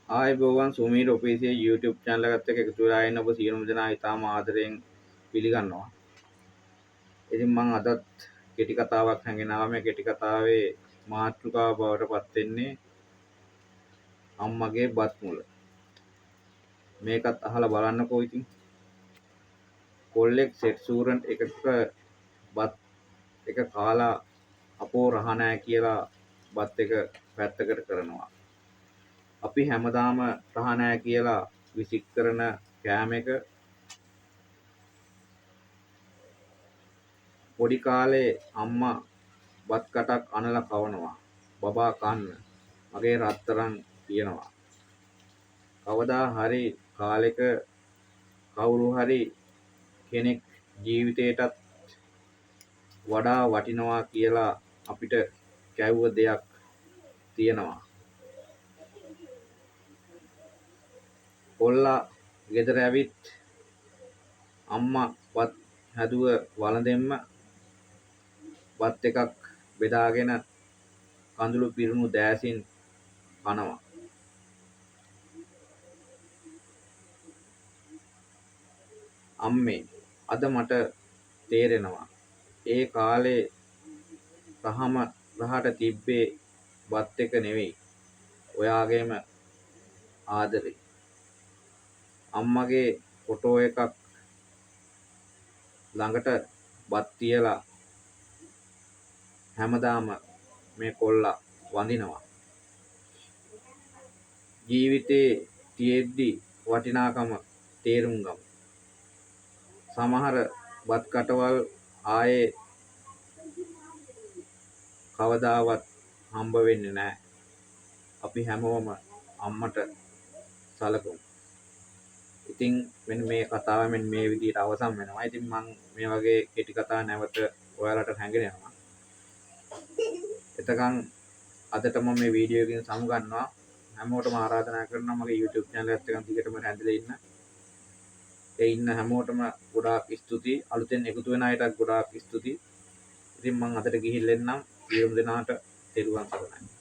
ආයුබෝවන් සුමීර ඔෆිසියල් YouTube channel එකත් එක්ක එකතු වෙලා ඉන්න ඔබ සියලුම දෙනා ඉතාම ආදරයෙන් පිළිගන්නවා. ඉතින් මම අදත් කෙටි කතාවක් හැංගෙන ආවා. මේ කෙටි කතාවේ මාතෘකාව බවට පත් වෙන්නේ අම්මගේ බත් මුල. මේකත් අහලා බලන්නකෝ ඉතින්. කොල්ලෙක් රෙස්ටුරන්ට් එකක බත් එක කාලා අපෝ රහ නැහැ කියලා බත් එක පැත්තකට කරනවා. අපි හැමදාම රහ නැහැ කියලා විසික් කරන කෑම එක පොඩි කාලේ අම්මා බත් කටක් අනලා කවනවා. බබා කන්න මගේ රත්තරන් කියනවා. කවදා හරි කාලෙක කවුරු හරි කෙනෙක් ජීවිතේටත් වඩා වටිනවා කියලා අපිට කැවුව දෙයක් තියෙනවා. කොල්ලා ගෙදර ඇවිත් අම්මා බත් හැදුව වළඳෙන්න බත් එකක් බෙදාගෙන කඳුළු පිරුණු දෑසින් කනවා. අම්මේ අද මට තේරෙනවා ඒ කාලේ රහට තිබ්බේ බත් එක නෙවෙයි ඔයාගේම ආදරේ. අම්මගේ ෆොටෝ එකක් ළඟට බත් තියලා හැමදාම මේ කොල්ලා වඳිනවා. ජීවිතේ තියෙද්දි වටිනාකම තේරුම් ගමු. සමහර බත් කටවල් ආයේ කවදාවත් හම්බ වෙන්නේ නැහැ. අපි හැමෝම අම්මට සලකමු. ඉතින් මෙන්න මේ කතාව මෙන්න මේ විදිහට අවසන් වෙනවා. ඉතින් මම මේ වගේ කෙටි කතා නැවත ඔයාලට හැංගෙන යනවා. එතකන් අදට මම මේ වීඩියෝ එකකින් සමුගන්නවා. හැමෝටම ආරාධනා කරනවා මගේ YouTube channel එකත් එක්ක දිගටම රැඳිලා ඉන්න. ඒ ඉන්න හැමෝටම ගොඩාක් ස්තුතියි. අලුතෙන් එකතු වෙන අයටත් ගොඩාක් ස්තුතියි. ඉතින් මම අදට ගිහිල්ලා එන්නම්. සියලුම දෙනාට තෙරුවන් සරණයි.